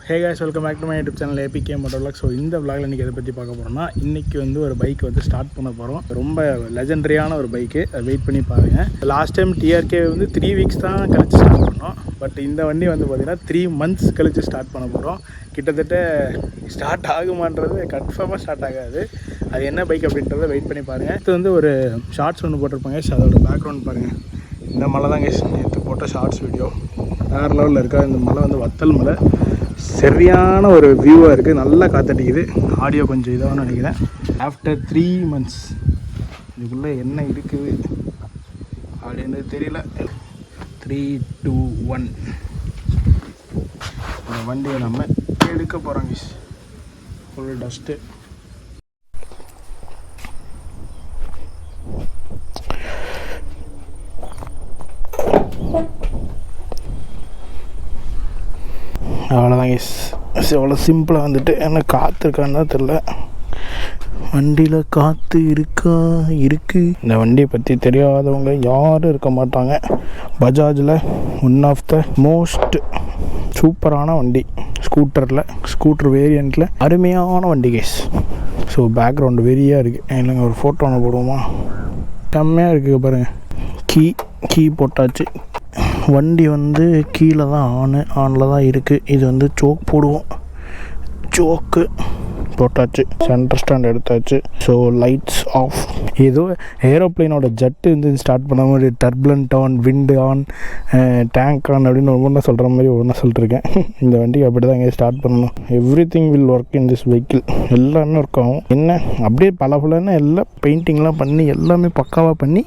Hey guys, welcome back to my YouTube channel APK Motor Vlog. So இந்த விளாகில் இன்றைக்கி எதை பற்றி பார்க்க போகிறோம்னா, இன்றைக்கி வந்து ஒரு பைக் வந்து ஸ்டார்ட் பண்ண போகிறோம். ரொம்ப லெஜெண்டரியான ஒரு பைக்கு, வெயிட் பண்ணி பாருங்கள். லாஸ்ட் டைம் TRK வந்து 3 வீக்ஸ் தான் கழிச்சு ஸ்டார்ட் பண்ணோம். பட் இந்த வண்டி வந்து பார்த்திங்கன்னா 3 months கழிச்சு ஸ்டார்ட் பண்ண போகிறோம். கிட்டத்தட்ட ஸ்டார்ட் ஆகுமான்றது கன்ஃபார்மாக ஸ்டார்ட் ஆகாது. அது என்ன பைக் அப்படின்றத வெயிட் பண்ணி பாருங்கள். இது வந்து ஒரு ஷார்ட்ஸ் ஒன்று போட்டிருப்பாங்க. அதோட பேக்ரவுண்ட் பாருங்கள். இந்த மலை தாங்க நேற்று போட்ட ஷார்ட்ஸ் வீடியோ. வேறு லெவலில் இருக்கா. இந்த மலை வந்து வத்தல் மலை, சரியான ஒரு வியூவாக இருக்குது. நல்லா காத்தடிக்குது. ஆடியோ கொஞ்சம் இதாக நினைக்கிறேன். ஆஃப்டர் 3 months இதுக்குள்ளே என்ன இருக்குது அப்படின்னு தெரியல. 3, 2, 1 இந்த வண்டியை நம்ம எடுக்க போகிறோம். Full dust. அவ்வளோதான் கேஸ். எவ்வளோ சிம்பிளாக வந்துட்டு என்ன காற்று இருக்கான்னு தான் தெரில. வண்டியில் காற்று இருக்கா? இருக்குது. இந்த வண்டியை பற்றி தெரியாதவங்க யாரும் இருக்க மாட்டாங்க. பஜாஜில் ஒன் ஆஃப் த மோஸ்ட் சூப்பரான வண்டி. ஸ்கூட்டர் வேரியண்ட்டில் அருமையான வண்டி கேஸ். ஸோ பேக்ரவுண்டு வெறியாக இருக்குது. இல்லைங்க ஒரு ஃபோட்டோ ஒன்று போடுவோமா? செம்மையாக இருக்குது பாருங்கள். கீ போட்டாச்சு. வண்டி வந்து கீழே தான் ஆனில் தான் இருக்குது. இது வந்து சோக் போடுவோம். சோக்கு போட்டாச்சு. சென்டர் ஸ்டாண்ட் எடுத்தாச்சு. So lights off. ஏதோ ஏரோப்ளைனோட ஜெட்டு வந்து ஸ்டார்ட் பண்ண மாதிரி turbulent on, wind on, tank on அப்படின்னு ஒவ்வொன்றா சொல்கிற மாதிரி ஒவ்வொன்றா சொல்லிட்டுருக்கேன். இந்த வண்டிக்கு அப்படி தான் இங்கே ஸ்டார்ட் பண்ணணும். Every thing will work in this vehicle. எல்லாமே ஒர்க் ஆகும். என்ன அப்படியே பலன்னு எல்லாம் பெயிண்டிங்லாம் பண்ணி எல்லாமே பக்காவாக பண்ணி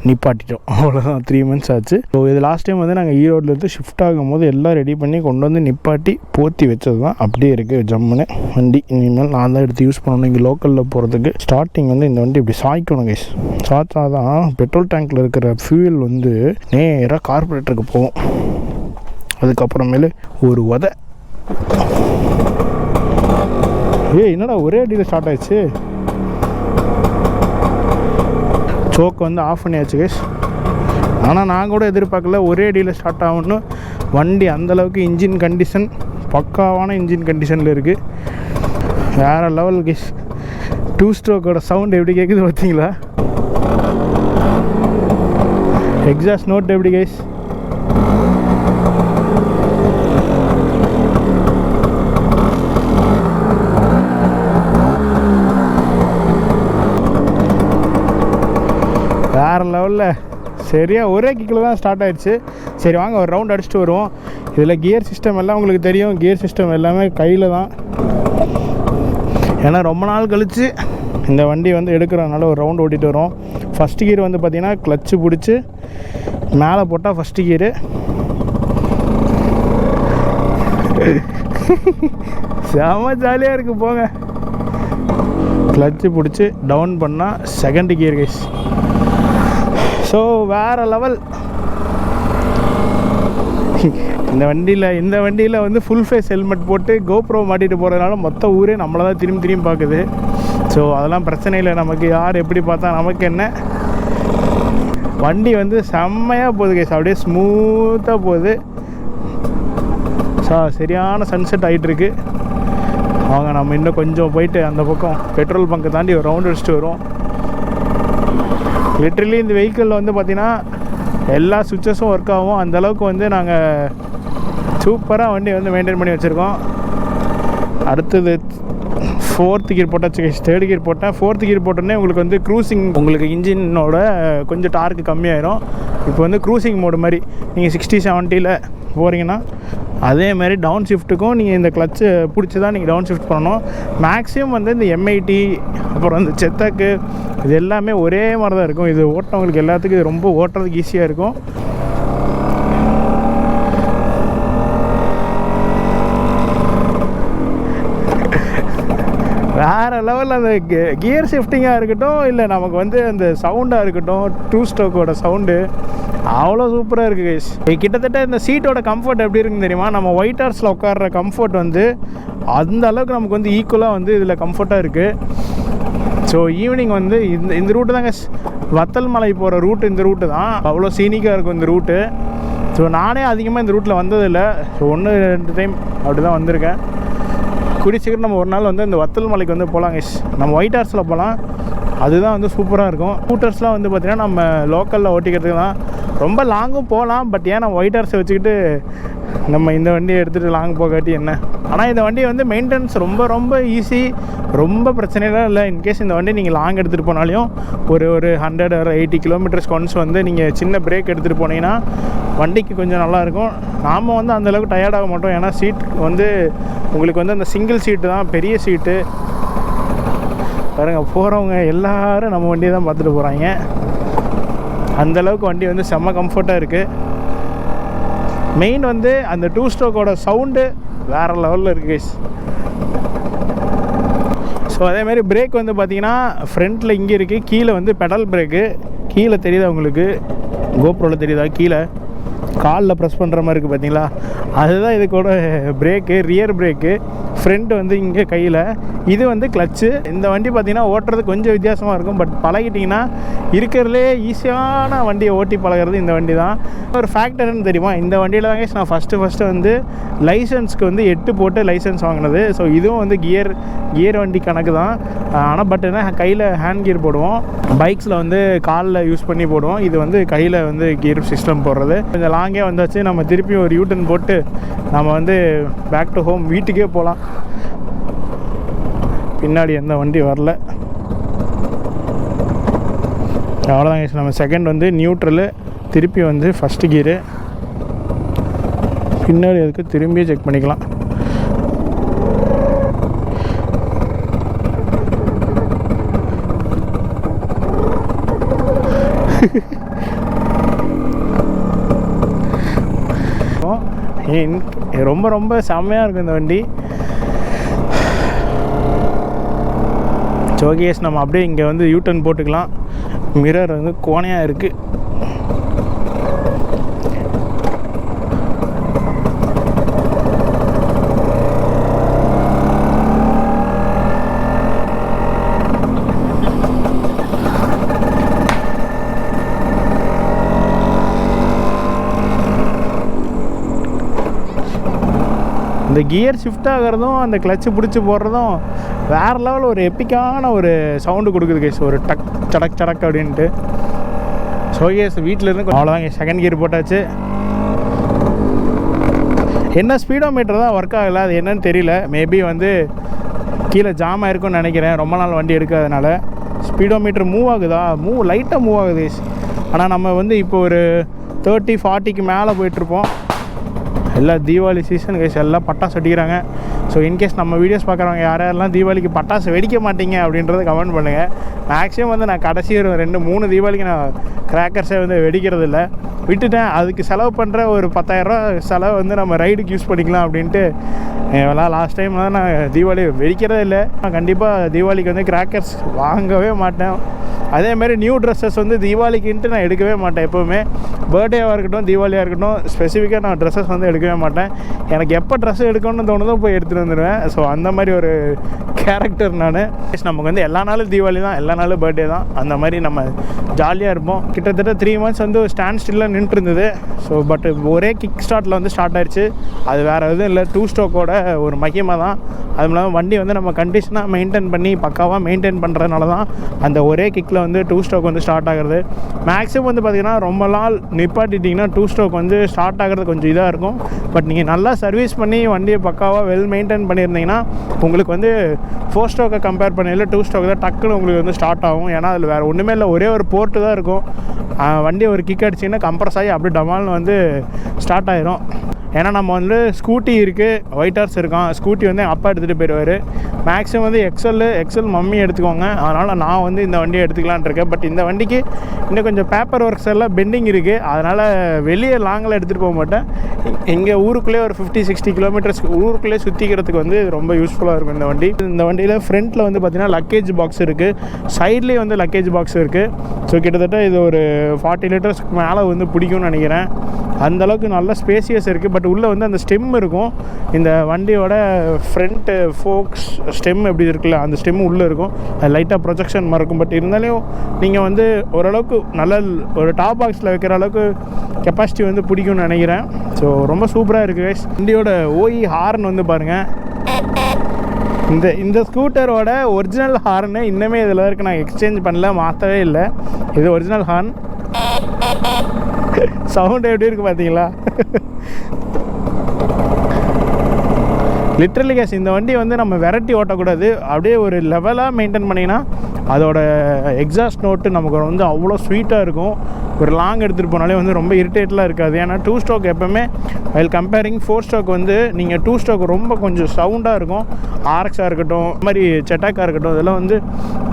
நிப்பாட்டிட்டோம். அவ்வளோதான். 3 months ஆச்சு. ஸோ இது லாஸ்ட் டைம் வந்து நாங்கள் ஈரோட்லேருந்து ஷிஃப்ட் ஆகும்போது எல்லாம் ரெடி பண்ணி கொண்டு வந்து நிப்பாட்டி போற்றி வச்சது தான். அப்படியே இருக்குது ஜம்முன்னு வண்டி. இனிமேல் நான் தான் எடுத்து யூஸ் பண்ணணும். இங்கே லோக்கலில் போகிறதுக்கு ஸ்டார்டிங் வந்து இந்த வண்டி இப்படி சாய்க்கணும் கைஸ். சாய்ச்சா தான் பெட்ரோல் டேங்க்கில் இருக்கிற ஃபியூல் வந்து நேராக கார்பரேட்டருக்கு போகும். அதுக்கப்புறமேலு ஒரு உதை. என்னடா ஒரே அடியில் ஸ்டார்ட் ஆயிடுச்சு. சோக்கு வந்து ஆஃப் பண்ணியாச்சு கைஸ். ஆனால் நான் கூட எதிர்பார்க்கல ஒரே அடியில் ஸ்டார்ட் ஆகணும்னு. வண்டி அந்தளவுக்கு இன்ஜின் கண்டிஷன் பக்காவான இன்ஜின் கண்டிஷனில் இருக்குது. வேறு லெவல் கைஸ். 2 ஸ்ட்ரோக்கோட சவுண்ட் எப்படி கேட்குது பார்த்தீங்களா? எக்ஸாஸ்ட் நோட் எப்படி கைஸ்? வேறு லெவலில் சரியாக ஒரே கிக்கில் தான் ஸ்டார்ட் ஆகிடுச்சு. சரி வாங்க ஒரு ரவுண்ட் அடிச்சுட்டு வருவோம். இதில் கியர் சிஸ்டம் எல்லாம் உங்களுக்கு தெரியும். கியர் சிஸ்டம் எல்லாமே கையில் தான். ஏன்னா ரொம்ப நாள் கழித்து இந்த வண்டி வந்து எடுக்கிறதுனால ஒரு ரவுண்ட் ஓட்டிகிட்டு வரோம். ஃபஸ்ட்டு கியர் வந்து பார்த்திங்கன்னா கிளச்சு பிடிச்சி மேலே போட்டால் ஃபஸ்ட்டு கியரு. செம ஜாலியாக இருக்குது போங்க. கிளச்சு பிடிச்சி டவுன் பண்ணால் செகண்ட் கியர் கைஸ். ஸோ வேறு லெவல். இந்த வண்டியில் வந்து ஃபுல் ஃபேஸ் ஹெல்மெட் போட்டு கோப்ரோ மாட்டிட்டு போகிறதுனால மொத்த ஊரே நம்மளை தான் திரும்பி பார்க்குது. ஸோ அதெல்லாம் பிரச்சனை இல்லை. நமக்கு யார் எப்படி பார்த்தா நமக்கு என்ன. வண்டி வந்து செம்மையாக போகுது கேஸ். அப்படியே ஸ்மூத்தாக போகுது. சரியான சன்செட் ஆகிட்டுருக்கு. அவங்க நம்ம இன்னும் கொஞ்சம் போயிட்டு அந்த பக்கம் பெட்ரோல் பங்கை தாண்டி ஒரு ரவுண்ட் அடிச்சுட்டு வருவோம். லிட்ரலி இந்த வெஹிக்கிளில் வந்து பார்த்திங்கன்னா எல்லா சுவிட்சஸும் ஒர்க் ஆகும். அந்தளவுக்கு வந்து நாங்கள் சூப்பராக வண்டி வந்து மெயின்டைன் பண்ணி வச்சுருக்கோம். அடுத்தது 4th கியர் போட்டாச்சு கைஸ். 3rd கியர் போட்டேன். 4th கியர் போட்டோன்னே உங்களுக்கு வந்து க்ரூசிங், உங்களுக்கு இன்ஜினோட கொஞ்சம் டார்க்கு கம்மியாயிரும். இப்போ வந்து க்ரூசிங் மோடு மாதிரி நீங்கள் 60-70 போகிறீங்கன்னா அதே மாதிரி டவுன் ஷிஃப்ட்டுக்கும் நீங்கள் இந்த கிளச்சு பிடிச்சி தான் நீங்கள் டவுன் ஷிஃப்ட் பண்ணணும். மேக்ஸிமம் வந்து இந்த MIT அப்புறம் இந்த செத்தாக்கு இது எல்லாமே ஒரே மாதிரி தான் இருக்கும். இது ஓட்டுறவங்களுக்கு எல்லாத்துக்கும் இது ரொம்ப ஓட்டுறதுக்கு ஈஸியாக இருக்கும். வேறு லெவலில் அந்த கியர் ஷிஃப்டிங்காக இருக்கட்டும், இல்லை நமக்கு வந்து அந்த சவுண்டாக இருக்கட்டும், 2 ஸ்ட்ரோக்கோட சவுண்டு அவ்வளோ சூப்பராக இருக்குது கைஸ். கிட்டத்தட்ட இந்த சீட்டோட கம்ஃபர்ட் எப்படி இருக்குன்னு தெரியுமா? நம்ம ஒயிட் ஹார்ஸில் உட்கார்ற கம்ஃபர்ட் வந்து அந்த அளவுக்கு நமக்கு வந்து ஈக்குவலாக வந்து இதில் கம்ஃபர்ட்டாக இருக்குது. ஸோ ஈவினிங் வந்து இந்த ரூட்டு தாங்க வத்தல் மலை போகிற ரூட்டு. இந்த ரூட்டு தான் அவ்வளோ சீனிக்காக இருக்கும் இந்த ரூட்டு. ஸோ நானே அதிகமாக இந்த ரூட்டில் வந்ததில்லை. ஸோ 1-2 டைம் அப்படி தான் வந்திருக்கேன். கூடிய சீக்கிரம் நம்ம ஒரு நாள் வந்து இந்த வத்தல் மலைக்கு வந்து போகலாம் கைஸ். நம்ம ஒயிட் ஹார்ஸில் போகலாம், அதுதான் வந்து சூப்பராக இருக்கும். ஸ்கூட்டர்ஸ்லாம் வந்து பார்த்திங்கன்னா நம்ம லோக்கலில் ஓட்டிக்கிறதுக்கு தான். ரொம்ப லாங்கும் போகலாம், பட் ஏன் நம்ம ஒயிட் ஹார்ஸை வச்சுக்கிட்டு நம்ம இந்த வண்டியை எடுத்துகிட்டு லாங் போகாட்டி என்ன. ஆனால் இந்த வண்டி வந்து மெயின்டெனன்ஸ் ரொம்ப ரொம்ப ஈஸி, ரொம்ப பிரச்சனைலாம் இல்லை. இன்கேஸ் இந்த வண்டி நீங்கள் லாங் எடுத்துகிட்டு போனாலையும் ஒரு 100 or 80 kilometers ஒன்ஸ் வந்து நீங்கள் சின்ன பிரேக் எடுத்துகிட்டு போனீங்கன்னா வண்டிக்கு கொஞ்சம் நல்லாயிருக்கும். நாம் வந்து அந்தளவுக்கு டயர்டாக மாட்டோம். ஏன்னா சீட் வந்து உங்களுக்கு வந்து அந்த சிங்கிள் சீட்டு தான், பெரிய சீட்டு. பாருங்கள், போகிறவங்க எல்லோரும் நம்ம வண்டியை தான் பார்த்துட்டு போகிறாங்க. அந்தளவுக்கு வண்டி வந்து செம்ம கம்ஃபர்ட்டாக இருக்குது. மெயின் வந்து அந்த 2 ஸ்ட்ரோக்கோட சவுண்டு வேறு லெவலில் இருக்குது கைஸ். ஸோ அதேமாதிரி பிரேக் வந்து பார்த்திங்கன்னா ஃப்ரண்ட்டில் இங்கே இருக்குது, கீழே வந்து பெடல் பிரேக்கு. கீழே தெரியுதா உங்களுக்கு? கோப்ரோவில் தெரியுதா? கீழே காலில் ப்ரெஸ் பண்ணுற மாதிரி இருக்குது பார்த்தீங்களா? அதுதான் இதுக்கூட பிரேக்கு, ரியர் பிரேக்கு. ஃப்ரண்ட் வந்து இங்கே கையில், இது வந்து கிளச்சு. இந்த வண்டி பார்த்திங்கன்னா ஓட்டுறது கொஞ்சம் வித்தியாசமாக இருக்கும், பட் பழகிட்டிங்கன்னா இருக்கிறதுலே ஈஸியான வண்டியை ஓட்டி பழகிறது இந்த வண்டி தான். ஒரு ஃபேக்டர்னு தெரியுமா, இந்த வண்டியில் தாங்க நான் ஃபஸ்ட்டு வந்து லைசன்ஸ்க்கு வந்து 8 போட்டு லைசன்ஸ் வாங்கினது. ஸோ இதுவும் வந்து கியர் வண்டி கணக்கு தான். ஆனால் பட் என்ன கையில் ஹேண்ட் கியர் போடுவோம், பைக்ஸில் வந்து காலில் யூஸ் பண்ணி போடுவோம். இது வந்து கையில் வந்து கியர் சிஸ்டம் போடுறது. கொஞ்சம் லாங்கே வந்தாச்சு, நம்ம திருப்பி ஒரு யூட்டன் போட்டு நம்ம வந்து பேக் டு ஹோம், வீட்டுக்கே போகலாம். பின்னாடி எந்த வண்டி வரல. அவ்வளோதாங்க. நம்ம செகண்ட் வந்து நியூட்ரலு, திருப்பி வந்து ஃபஸ்ட்டு கியரு. பின்னாடி அதுக்கு திரும்பியே செக் பண்ணிக்கலாம். ரொம்ப ரொம்ப செம்மையாக இருக்கும் இந்த வண்டி. சோகேஸ் நம்ம அப்படியே இங்கே வந்து யூட்டன் போட்டுக்கலாம். மிரர் வந்து கோணையாக இருக்குது. இந்த கியர் ஷிஃப்ட் ஆகிறதும் அந்த கிளச்சு பிடிச்சி போடுறதும் வேறு லெவல் ஒரு எப்பிக்கான ஒரு சவுண்டு கொடுக்குது கைஸ். ஒரு டக் சடக் சடக் அப்படின்ட்டு. ஸோ கேஸ் வீட்டில் இருந்து அவ்வளோதாங்க. செகண்ட் கியர் போட்டாச்சு. என்ன ஸ்பீடோ மீட்டர் தான் ஒர்க் ஆகலை, அது என்னன்னு தெரியல. மேபி வந்து கீழே ஜாம் ஆகிருக்குன்னு நினைக்கிறேன், ரொம்ப நாள் வண்டி எடுக்காதனால. ஸ்பீடோ மீட்டர் மூவ் ஆகுதா? லைட்டாக மூவ் ஆகுது கைஸ். ஆனால் நம்ம வந்து இப்போ ஒரு 30-40க்கு மேலே போயிட்டுருப்போம். எல்லாம் தீபாவளி சீசன் கைஸ், எல்லாம் பட்டாசு வெடிக்கிறாங்க. ஸோ இன்கேஸ் நம்ம வீடியோஸ் பார்க்குறவங்க யாரெல்லாம் தீபாவளிக்கு பட்டாசு வெடிக்க மாட்டீங்க அப்படின்றத கமெண்ட் பண்ணுங்கள். மேக்ஸிமம் வந்து நான் கடைசி ஒரு 2-3 தீபாவளிக்கு நான் கிராக்கர்ஸை வந்து வெடிக்கிறது இல்லை, விட்டுட்டேன். அதுக்கு செலவு பண்ணுற ஒரு 10,000 செலவு வந்து நம்ம ரைடுக்கு யூஸ் பண்ணிக்கலாம் அப்படின்ட்டு எல்லாம் லாஸ்ட் டைம் தான் நான் தீபாவளி வெடிக்கிறதே இல்லை. நான் கண்டிப்பாக தீபாவளிக்கு வந்து கிராக்கர்ஸ் வாங்கவே மாட்டேன். அதேமாதிரி நியூ ட்ரெஸ்ஸஸ் வந்து தீபாவளிக்குன்ட்டு நான் எடுக்கவே மாட்டேன். எப்போவுமே பர்த்டேவாக இருக்கட்டும், தீபாவளியாக இருக்கட்டும், ஸ்பெசிஃபிக்காக நான் ட்ரெஸ்ஸஸ் வந்து எடுக்கவே மாட்டேன். எனக்கு எப்போ ட்ரெஸ் எடுக்கணும்னு தோணுதோ போய் எடுத்துகிட்டு வந்துடுவேன். ஸோ அந்த மாதிரி ஒரு கேரக்டர் நான். நமக்கு வந்து எல்லா நாளும் தீபாவளி தான், எல்லா நாளும் பர்த்டே தான். அந்த மாதிரி நம்ம ஜாலியாக இருப்போம். கிட்டத்தட்ட 3 months வந்து ஸ்டாண்ட் ஸ்டில்லாக நின்றுட்டு இருந்தது. ஸோ பட் ஒரே கிக் ஸ்டார்ட்டில் வந்து ஸ்டார்ட் ஆயிடுச்சு. அது வேறு எதுவும் இல்லை, 2 ஸ்ட்ரோக்கோட ஒரு மகிமை தான். அதுவும் இல்லாமல் வண்டி வந்து நம்ம கண்டிஷனாக மெயின்டைன் பண்ணி பக்காவாக மெயின்டைன் பண்ணுறதுனால தான் அந்த ஒரே கிக்கில் வந்து 2 ஸ்ட்ரோக் வந்து ஸ்டார்ட் ஆகிறது. மேக்ஸிமம் வந்து பார்த்திங்கன்னா ரொம்ப நாள் நிப்பாட்டிட்டிங்கன்னா 2 ஸ்ட்ரோக் வந்து ஸ்டார்ட் ஆகிறது கொஞ்சம் இதாக இருக்கும். பட் நீங்கள் நல்லா சர்வீஸ் பண்ணி வண்டியை பக்காவாக வெல் மெயின்டைன் பண்ணியிருந்தீங்கன்னா உங்களுக்கு வந்து 4 ஸ்ட்ரோக்கை கம்பேர் பண்ணல 2 ஸ்ட்ரோக் தான் டக்குன்னு உங்களுக்கு வந்து ஸ்டார்ட் ஆகும். ஏன்னா அதில் வேறு ஒன்றுமே இல்லை, ஒரே ஒரு போர்ட்டு தான் இருக்கும். வண்டி ஒரு கிக் அடிச்சிங்கன்னா கம்ப்ரஸ் ஆகி அப்படியே டமால்னு வந்து ஸ்டார்ட் ஆகிரும். ஏன்னா நம்ம வந்து ஸ்கூட்டி இருக்குது, ஒயிட் ஹார்ஸ் இருக்கான். ஸ்கூட்டி வந்து அப்பா எடுத்துகிட்டு போயிடுவார். மேக்ஸிமம் வந்து எக்ஸல் மம்மி எடுத்துக்கோங்க. அதனால் நான் வந்து இந்த வண்டியை எடுத்துக்கலான் இருக்கேன். பட் இந்த வண்டிக்கு இன்னும் கொஞ்சம் பேப்பர் ஒர்க்ஸ் எல்லாம் பெண்டிங் இருக்குது. அதனால் வெளியே லாங்கில் எடுத்துகிட்டு போக மாட்டேன். இங்கே ஊருக்குள்ளே ஒரு 50-60 kilometers ஊருக்குள்ளே சுற்றிக்கிறதுக்கு வந்து ரொம்ப யூஸ்ஃபுல்லாக இருக்கும் இந்த வண்டி. இந்த வண்டியில் ஃப்ரண்ட்டில் வந்து பார்த்திங்கன்னா லக்கேஜ் பாக்ஸ் இருக்குது, சைட்லேயே வந்து லக்கேஜ் பாக்ஸ் இருக்குது. ஸோ கிட்டத்தட்ட இது ஒரு 40 liters மேலே வந்து பிடிக்கும்னு நினைக்கிறேன். அந்தளவுக்கு நல்ல ஸ்பேசியஸ் இருக்குது. பட் உள்ளே வந்து அந்த ஸ்டெம் இருக்கும். இந்த வண்டியோட ஃப்ரண்ட்டு ஃபோக்ஸ் ஸ்டெம் எப்படி இருக்குல்ல, அந்த ஸ்டெம் உள்ளே இருக்கும். அது லைட்டாக ப்ரொஜெக்ஷன் மாதிரி இருக்கும். பட் இருந்தாலும் நீங்கள் வந்து ஓரளவுக்கு நல்ல ஒரு டாப் பாக்ஸில் வைக்கிற அளவுக்கு கெப்பாசிட்டி வந்து பிடிக்கும்னு நினைக்கிறேன். ஸோ ரொம்ப சூப்பராக இருக்குது கைஸ். வண்டியோட ஓஇ ஹார்ன் வந்து பாருங்கள். இந்த ஸ்கூட்டரோட ஒரிஜினல் ஹார்னு இன்னுமே இதில் இருக்குது. நான் எக்ஸ்சேஞ்ச் பண்ணல, மாற்றவே இல்லை. இது ஒரிஜினல் ஹார்ன். சவுண்ட் எப்படி இருக்குது பார்த்தீங்களா? லிட்ரலி கேஸ் இந்த வண்டி வந்து நம்ம வெரைட்டி ஓட்டக்கூடாது. அப்படியே ஒரு லெவலாக மெயின்டைன் பண்ணிங்கன்னா அதோட எக்ஸாஸ்ட் நோட்டு நமக்கு வந்து அவ்வளோ ஸ்வீட்டாக இருக்கும். ஒரு லாங் எடுத்துகிட்டு போனாலே வந்து ரொம்ப இரிட்டேட்டெலாம் இருக்காது. ஏன்னா 2 ஸ்ட்ரோக் எப்போவுமே வைல் கம்பேரிங் 4 ஸ்ட்ரோக் வந்து நீங்கள் 2 ஸ்ட்ரோக் ரொம்ப கொஞ்சம் சவுண்டாக இருக்கும். ஆர்எக்ஸாக இருக்கட்டும், இந்த மாதிரி செட்டாக்காக இருக்கட்டும், இதெல்லாம் வந்து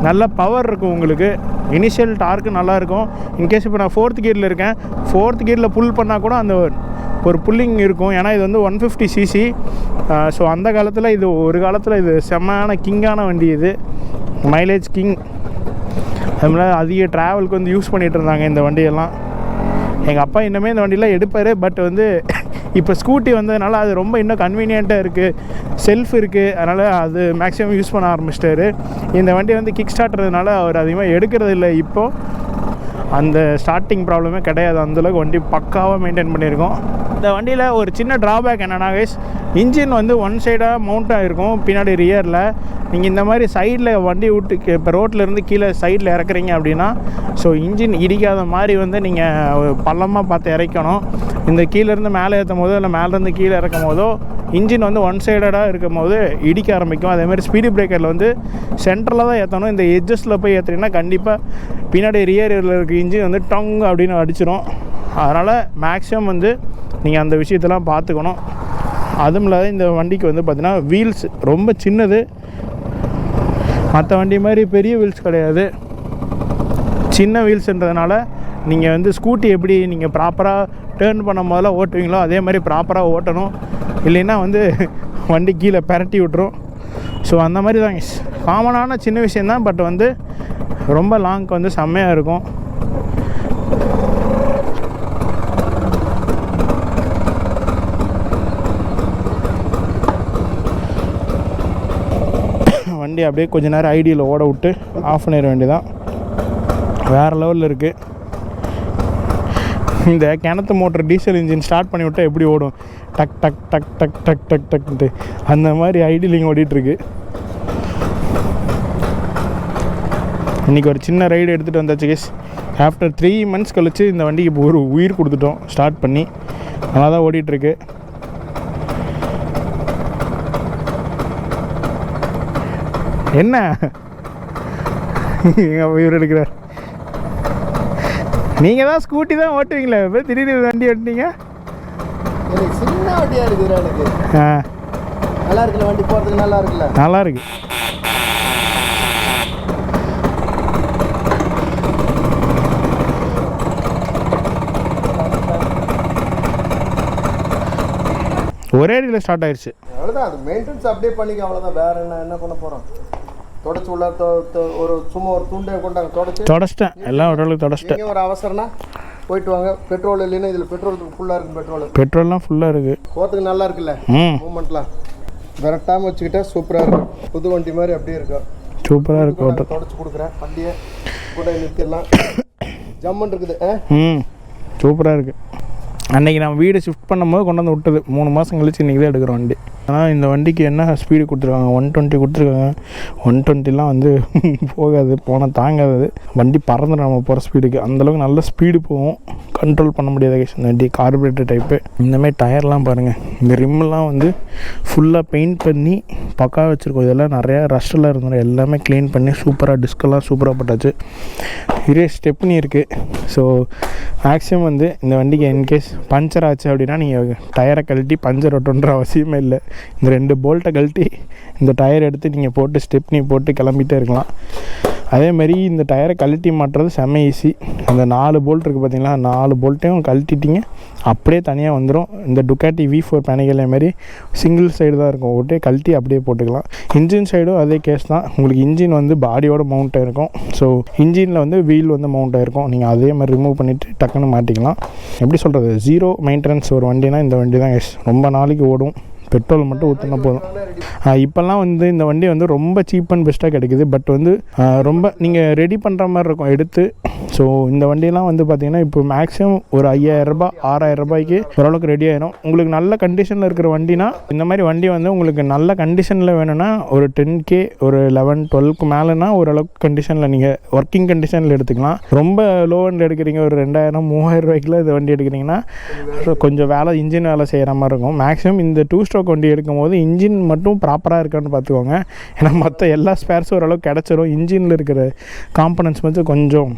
நல்ல பவர் இருக்கும். உங்களுக்கு இனிஷியல் டார்க்கு நல்லாயிருக்கும். இன்கேஸ் இப்போ நான் 4th கியரில் இருக்கேன், 4th கியரில் புல் பண்ணால் கூட அந்த ஒரு புல்லிங் இருக்கும். ஏன்னா இது வந்து 150cc. ஸோ அந்த காலத்தில் இது ஒரு காலத்தில் இது செம்மையான கிங்கான வண்டி. இது மைலேஜ் கிங். அதுமாதிரி அதிக ட்ராவலுக்கு வந்து யூஸ் பண்ணிகிட்டு இருந்தாங்க இந்த வண்டியெல்லாம். எங்கள் அப்பா இன்னுமே இந்த வண்டியெலாம் எடுப்பார். பட் வந்து இப்போ ஸ்கூட்டி வந்ததுனால அது ரொம்ப இன்னும் கன்வீனியண்ட்டாக இருக்குது. செல்ஃப் இருக்குது, அதனால் அது மேக்ஸிமம் யூஸ் பண்ண ஆரம்பிச்சிட்டாரு. இந்த வண்டி வந்து கிக் ஸ்டார்ட்றதுனால அவர் அதிகமாக எடுக்கிறது இல்லை. இப்போது அந்த ஸ்டார்டிங் ப்ராப்ளமே கிடையாது. அந்தளவுக்கு வண்டி பக்காவாக மெயின்டைன் பண்ணியிருக்கோம். இந்த வண்டியில் ஒரு சின்ன ட்ராபேக் என்னென்னா கைஸ், இன்ஜின் வந்து ஒன் சைடாக மவுண்ட் ஆகிருக்கும் பின்னாடி ரியரில். நீங்கள் இந்த மாதிரி சைடில் வண்டி விட்டு இப்போ ரோட்லேருந்து கீழே சைடில் இறக்குறீங்க அப்படின்னா, ஸோ இன்ஜின் இடிக்காத மாதிரி வந்து நீங்கள் பள்ளமாக பார்த்து இறக்கணும். இந்த கீழேருந்து மேலே ஏற்றும் போதோ இல்லை மேலேருந்து கீழே இறக்கும் போதோ இன்ஜின் வந்து ஒன் சைடடாக இருக்கும் போது இடிக்க ஆரம்பிக்கும். அதேமாதிரி ஸ்பீடு பிரேக்கரில் வந்து சென்டரில் தான் ஏற்றணும். இந்த எட்ஜஸில் போய் ஏற்றுறீங்கன்னா கண்டிப்பாக பின்னாடி ரியரில் இருக்க இன்ஜின் வந்து டங் அப்படின்னு அடிச்சிடும். அதனால் மேக்ஸிமம் வந்து நீங்கள் அந்த விஷயத்தெல்லாம் பார்த்துக்கணும். அதுவும் இல்லாத இந்த வண்டிக்கு வந்து பார்த்திங்கன்னா வீல்ஸ் ரொம்ப சின்னது. மற்ற வண்டி மாதிரி பெரிய வீல்ஸ் கிடையாது, சின்ன வீல்ஸுன்றதுனால நீங்கள் வந்து ஸ்கூட்டி எப்படி நீங்கள் ப்ராப்பராக டேர்ன் பண்ண முதல்ல ஓட்டுவீங்களோ அதே மாதிரி ப்ராப்பராக ஓட்டணும். இல்லைன்னா வந்து வண்டி கீழே பரட்டி விட்ரும். ஸோ அந்த மாதிரி தான் காமனான சின்ன விஷயந்தான். பட் வந்து ரொம்ப லாங்க்கு வந்து செம்மையாக இருக்கும். வண்டி அப்படியே கொஞ்ச நேரம் ஐடியில் ஓட விட்டு ஆஃப் பண்ணிட வேண்டியதான். வேறு லெவலில் இருக்குது. இந்த கிணத்து மோட்டர் டீசல் இன்ஜின் ஸ்டார்ட் பண்ணி விட்டால் எப்படி ஓடும், டக் டக் டக் டக் டக் டக் டக்ட்டு அந்த மாதிரி ஐடிலிங் ஓடிட்டுருக்கு. இன்றைக்கி ஒரு சின்ன ரைடு எடுத்துகிட்டு வந்தாச்சு கேஸ். ஆஃப்டர் 3 months கழித்து இந்த வண்டிக்கு இப்போ ஒரு உயிர் கொடுத்துட்டோம் ஸ்டார்ட் பண்ணி. நல்லா தான் ஓடிட்டுருக்கு. என்ன எங்கள் உயிர் எடுக்கிறார். நீங்கள் தான் ஸ்கூட்டி தான் ஓட்டுவீங்களே, இப்போ திடீர்னு வண்டி ஓட்டினீங்க. சின்ன வண்டியாக இருக்குது எனக்கு. நல்லா இருக்குல்ல வண்டி போகிறதுக்கு, நல்லா இருக்குல்ல, நல்லா இருக்கு. ஒரே அடியில் ஸ்டார்ட் ஆயிடுச்சு. அவ்வளோதான், அது மெயின்டெனன்ஸ் அப்படியே பண்ணிக்க, அவ்வளோதான். வேறு என்ன பண்ண போகிறோம்? தொடச்சி உள்ள ஒரு சும்மா ஒரு துண்டை கொண்டாங்க தொடச்சிட்டேன். எல்லாம் ஓரளவுக்கு தொடச்சிட்டேன். ஒரு அவசரம்னா போயிட்டு வாங்க. பெட்ரோல் இல்லைன்னா இதில் பெட்ரோல் ஃபுல்லாக இருக்குது. பெட்ரோல்லாம் ஃபுல்லாக இருக்குது. போகிறதுக்கு நல்லா இருக்குல்ல, மூமெண்ட்லாம் விரட்டாமல் வச்சுக்கிட்டா சூப்பராக இருக்கும். புது வண்டி மாதிரி அப்படியே இருக்கும். சூப்பராக இருக்கும். தொடச்சி கொடுக்குறேன் வண்டியை கூட நிறுத்திடலாம். ஜம்முன்னு இருக்குது. சூப்பராக இருக்குது. அன்றைக்கி நான் வீடு ஷிஃப்ட் பண்ணும்போது கொண்டு வந்து விட்டது. 3 மாதம் கழிச்சு இன்றைக்கி தான் எடுக்கிறோம் வண்டி. ஆனால் இந்த வண்டிக்கு என்ன ஸ்பீடு கொடுத்துருக்காங்க, 120 கொடுத்துருக்காங்க. 120லாம் வந்து போகாது, போனால் தாங்காது. வண்டி பறந்துடும் நம்ம போகிற ஸ்பீடுக்கு. அந்தளவுக்கு நல்ல ஸ்பீடு போகும், கண்ட்ரோல் பண்ண முடியாத கேஸ் இந்த வண்டி. Carburettor type. இந்தமாதிரி டயர்லாம் பாருங்கள், இந்த ரிம்மெல்லாம் வந்து ஃபுல்லாக பெயிண்ட் பண்ணி பக்காவாக வச்சுருக்கோம். இதெல்லாம் நிறையா ரஷ்டெல்லாம் இருந்தோம், எல்லாமே க்ளீன் பண்ணி சூப்பராக டிஸ்கெல்லாம் சூப்பராக போட்டாச்சு. இதே ஸ்டெப்னி இருக்குது. ஸோ மேக்ஸிமம் வந்து இந்த வண்டிக்கு இன்கேஸ் பஞ்சர் ஆச்சு அப்படின்னா நீங்கள் டயரை கழட்டி பஞ்சர் ஒட்டுன்ற அவசியமே இல்லை. இந்த 2 போல்ட்டை கழட்டி இந்த டயர் எடுத்து நீங்கள் போட்டு ஸ்டெப்னி போட்டு கிளம்பிட்டே இருக்கலாம். அதேமாதிரி இந்த டயரை கழட்டி மாட்டுறது செம்ம ஈஸி. அந்த 4 போல்ட் இருக்குது பார்த்தீங்களா, 4 போல்ட்டையும் கழட்டிட்டிங்க அப்படியே தனியாக வந்துடும். இந்த டுக்காட்டி V4 பேனிகலே மாதிரி சிங்கிள் சைடு தான் இருக்கும், ஒட்டே கழட்டி அப்படியே போட்டுக்கலாம். இன்ஜின் சைடும் அதே கேஸ் தான். உங்களுக்கு இன்ஜின் வந்து பாடியோட மவுண்ட் ஆகிருக்கும். ஸோ இன்ஜினில் வந்து வீல் வந்து மவுண்ட் ஆகிருக்கும். நீங்கள் அதே மாதிரி ரிமூவ் பண்ணிவிட்டு டக்குன்னு மாட்டிக்கலாம். எப்படி சொல்கிறது, 0 மெயின்டெனன்ஸ் ஒரு வண்டினா இந்த வண்டி தான் கைஸ். ரொம்ப நாளைக்கு ஓடும், பெட்ரோல் மட்டும் ஊற்றினா போதும். இப்போல்லாம் வந்து இந்த வண்டி வந்து ரொம்ப சீப் அண்ட் பெஸ்ட்டாக கிடைக்குது. பட் வந்து ரொம்ப நீங்கள் ரெடி பண்ணுற மாதிரி இருக்கும் எடுத்து. ஸோ இந்த வண்டியெல்லாம் வந்து பார்த்திங்கன்னா இப்போ மேக்ஸிமம் ஒரு 5000 ரூபாய் 6000 ரூபாய்க்கு ஓரளவுக்கு ரெடி ஆகிடும். உங்களுக்கு நல்ல கண்டிஷனில் இருக்கிற வண்டினா இந்த மாதிரி வண்டி வந்து உங்களுக்கு நல்ல கண்டிஷனில் வேணும்னா ஒரு 10K ஒரு 11-12க்கு மேலேனா ஓரளவுக்கு கண்டிஷனில் நீங்கள் ஒர்க்கிங் கண்டிஷனில் எடுத்துக்கலாம். ரொம்ப லோ எண்டில் எடுக்கிறீங்க, ஒரு 2000-3000 ரூபாய்க்குலாம் இந்த வண்டி எடுக்கிறீங்கன்னா கொஞ்சம் வேலை இன்ஜின் வேலை செய்கிற மாதிரி இருக்கும். மேக்ஸிமம் இந்த 2 ஸ்ட்ரோக் வண்டி எடுக்கும் போது இன்ஜின் மட்டும் ப்ராப்பராக இருக்கான்னு பார்த்துக்கோங்க. ஏன்னா மற்ற எல்லா ஸ்பேர்ஸும் ஓரளவுக்கு கிடச்சிரும். இன்ஜினில் இருக்கிற காம்பனன்ட்ஸ் மட்டும் கொஞ்சம்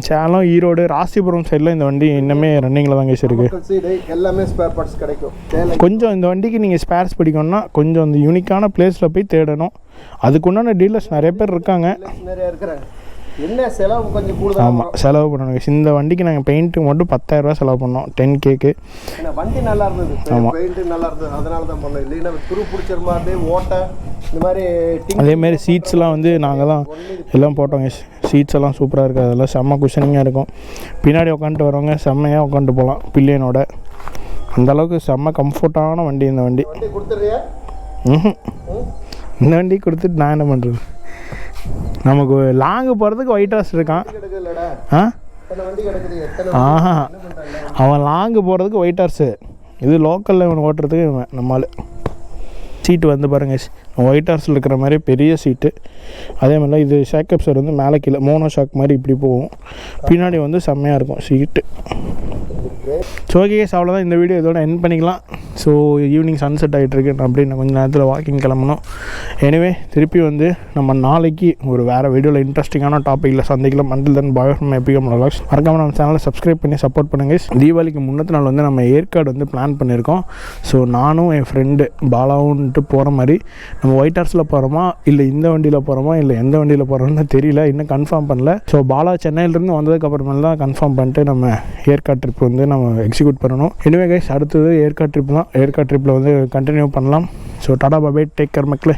சேலம், ஈரோடு, ராசிபுரம் சைடில் இந்த வண்டி இன்னுமே ரன்னிங்கில் தான் கேஸ் இருக்குது. எல்லாமே ஸ்பேர் பார்ட்ஸ் கிடைக்கும். கொஞ்சம் இந்த வண்டிக்கு நீங்கள் ஸ்பேர்ஸ் பிடிக்கணும்னா கொஞ்சம் அந்த யூனிக்கான பிளேஸில் போய் தேடணும். அதுக்குண்டான டீலர்ஸ் நிறைய பேர் இருக்காங்க. நிறைய இருக்கிறாங்க. என்ன செலவு கொஞ்சம் கூடுதல். ஆமாம், செலவு பண்ணணும். இந்த வண்டிக்கு நாங்கள் பெயிண்ட்டுக்கு மட்டும் 10,000 ரூபா செலவு பண்ணோம், 10Kக்கு. வண்டி நல்லா இருந்தது. ஆமாம், பெயிண்ட்டு நல்லா இருந்தது, அதனால தான் பண்ணோம். இல்லைன்னா துரு பிடிச்ச மாதிரி ஓட்டை இந்த மாதிரி. அதேமாதிரி சீட்ஸ்லாம் வந்து நாங்கள் தான் எல்லாம் போட்டோங்க. சீட்ஸ் எல்லாம் சூப்பராக இருக்குது. அதெல்லாம் செம்ம குஷனிங்காக இருக்கும். பின்னாடி உட்காந்துட்டு வரவங்க செம்மையாக உட்காந்துட்டு போகலாம் பில்லியனோட. அந்தளவுக்கு செம்ம கம்ஃபர்ட்டான வண்டி இந்த வண்டி. கொடுத்துட்றியா? இந்த வண்டி கொடுத்துட்டு நான் என்ன பண்ணுறது? நமக்கு லாங்கு போகிறதுக்கு ஒயிட் ஹார்ஸ் இருக்கான். அவன் லாங்கு போகிறதுக்கு ஒயிட் ஹார்ஸு, இது லோக்கலில் இவன் ஓட்டுறதுக்கு நம்மளால். சீட்டு வந்து பாருங்கள், ஒயிட் ஹார்ஸில் இருக்கிற மாதிரி பெரிய சீட்டு. அதே மாதிரி இது ஷாக்கப் சார் வந்து மேலே கீழே மோனோ ஷாக் மாதிரி இப்படி போகும். பின்னாடி வந்து செம்மையாக இருக்கும் சீட்டு. ஸோ ஓகே கேஸ், அவ்வளோதான். இந்த வீடியோ இதோட எண்ட் பண்ணிக்கலாம். ஸோ ஈவினிங் சன்செட் ஆகிட்டுருக்கு. அப்படியே நான் கொஞ்சம் நேரத்தில் வாக்கிங் கிளம்பணும். எனிவே திருப்பி வந்து நம்ம நாளைக்கு ஒரு வேறு வீடியோவில் இன்ட்ரெஸ்டிங்கான டாப்பிக்கில் சந்திக்கலாம். Until then bye from EPM vlogs. மறக்காமல் நம்ம சேனலை சப்ஸ்கிரைப் பண்ணி சப்போர்ட் பண்ணுங்கள். தீபாவளிக்கு முன்னத்து நாள் வந்து நம்ம ஏற்காடு வந்து பிளான் பண்ணியிருக்கோம். ஸோ நானும் என் ஃப்ரெண்டு பாலாவுன்ட்டு போகிற மாதிரி நம்ம ஒயிட் ஹார்ஸில் போகிறோமா இல்லை இந்த வண்டியில் போகிறோமா இல்லை எந்த வண்டியில் போகிறோம்னு தெரியல, இன்னும் கன்ஃபார்ம் பண்ணல. ஸோ பாலா சென்னையிலேருந்து வந்ததுக்கப்புறமேல தான் கன்ஃபார்ம் பண்ணிட்டு நம்ம ஏற்காடு ட்ரிப் வந்து நம்ம எக்ஸிக்யூட் பண்ணணும். எனிவே கைஸ், அடுத்தது ஏற்காடு ட்ரிப் தான். ஏற்காடு ட்ரிப்பில் வந்து கண்டினியூ பண்ணலாம். ஸோ டாடா பாய், டேக் கேர் மக்களே.